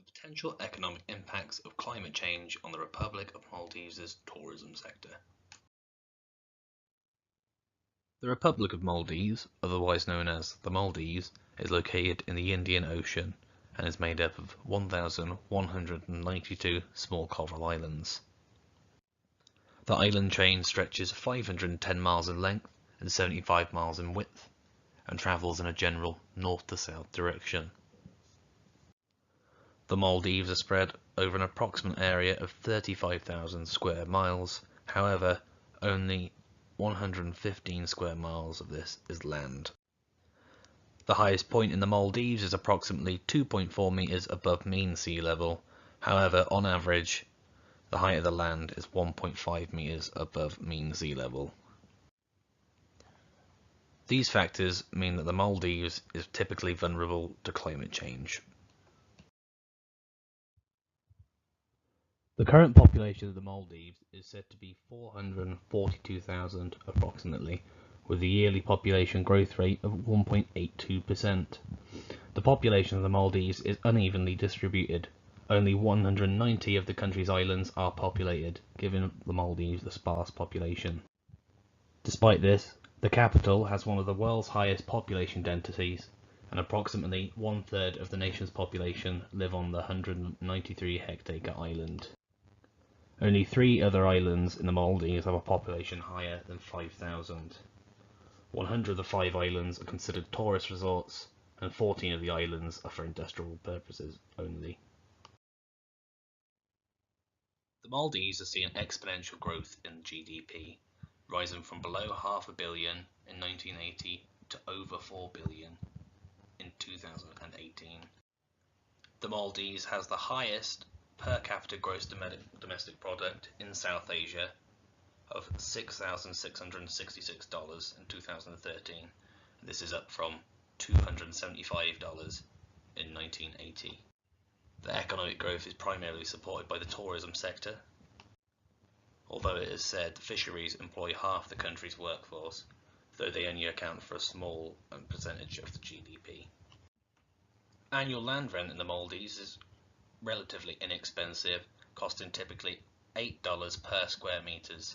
The potential economic impacts of climate change on the Republic of Maldives' tourism sector. The Republic of Maldives, otherwise known as the Maldives, is located in the Indian Ocean and is made up of 1,192 small coral islands. The island chain stretches 510 miles in length and 75 miles in width and travels in a general north to south direction. The Maldives are spread over an approximate area of 35,000 square miles. However, only 115 square miles of this is land. The highest point in the Maldives is approximately 2.4 meters above mean sea level. However, on average, the height of the land is 1.5 meters above mean sea level. These factors mean that the Maldives is typically vulnerable to climate change. The current population of the Maldives is said to be 442,000 approximately, with a yearly population growth rate of 1.82%. The population of the Maldives is unevenly distributed. Only 190 of the country's islands are populated, giving the Maldives a sparse population. Despite this, the capital has one of the world's highest population densities, and approximately one-third of the nation's population live on the 193-hectare island. Only 3 other islands in the Maldives have a population higher than 5,000. 100 of the 5 islands are considered tourist resorts, and 14 of the islands are for industrial purposes only. The Maldives has seen exponential growth in GDP, rising from below $500 million in 1980 to over $4 billion in 2018. The Maldives has the highest per capita gross domestic product in South Asia of $6,666 in 2013. This is up from $275 in 1980. The economic growth is primarily supported by the tourism sector, although it is said fisheries employ half the country's workforce, though they only account for a small percentage of the GDP. Annual land rent in the Maldives is relatively inexpensive, costing typically $8 per square meters.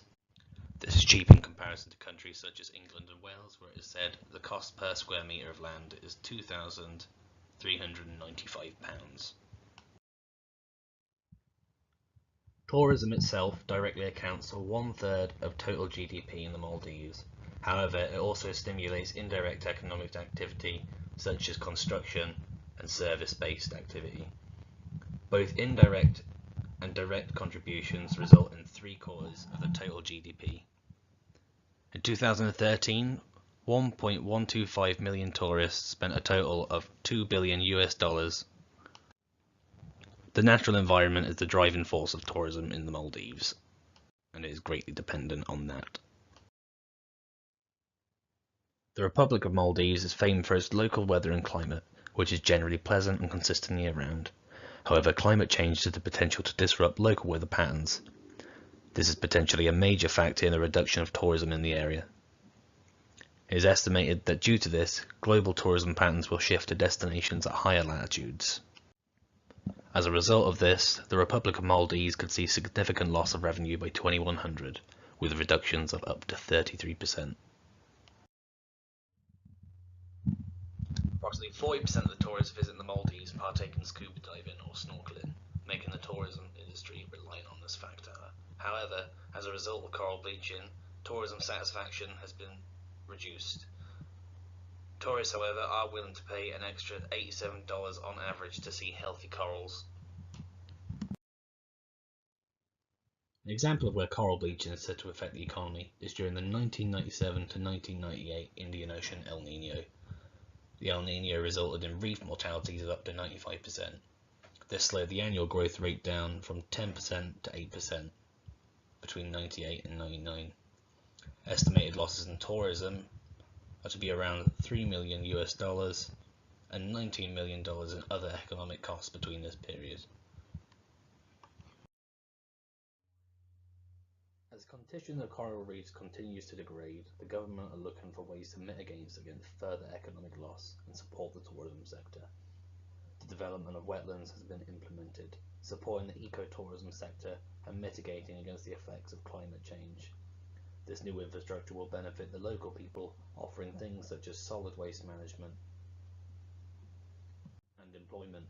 This is cheap in comparison to countries such as England and Wales, where it is said the cost per square meter of land is £2,395. Tourism itself directly accounts for 1/3 of total GDP in the Maldives. However, it also stimulates indirect economic activity such as construction and service-based activity. Both indirect and direct contributions result in 3/4 of the total GDP. In 2013, 1.125 million tourists spent a total of $2 billion. The natural environment is the driving force of tourism in the Maldives, and it is greatly dependent on that. The Republic of Maldives is famed for its local weather and climate, which is generally pleasant and consistent year-round. However, climate change has the potential to disrupt local weather patterns. This is potentially a major factor in the reduction of tourism in the area. It is estimated that due to this, global tourism patterns will shift to destinations at higher latitudes. As a result of this, the Republic of Maldives could see significant loss of revenue by 2100, with reductions of up to 33%. Approximately 40% of the tourists visiting the Maldives partake in scuba diving or snorkeling, making the tourism industry reliant on this factor. However, as a result of coral bleaching, tourism satisfaction has been reduced. Tourists, however, are willing to pay an extra $87 on average to see healthy corals. An example of where coral bleaching is said to affect the economy is during the 1997 to 1998 Indian Ocean El Niño. The El Niño resulted in reef mortalities of up to 95%. This slowed the annual growth rate down from 10% to 8% between 98 and 99. Estimated losses in tourism are to be around $3 million and $19 million in other economic costs between this period. As the condition of coral reefs continues to degrade, the government are looking for ways to mitigate against further economic loss and support the tourism sector. To develop development of wetlands has been implemented, supporting the ecotourism sector and mitigating against the effects of climate change. This new infrastructure will benefit the local people, offering things such as solid waste management and employment.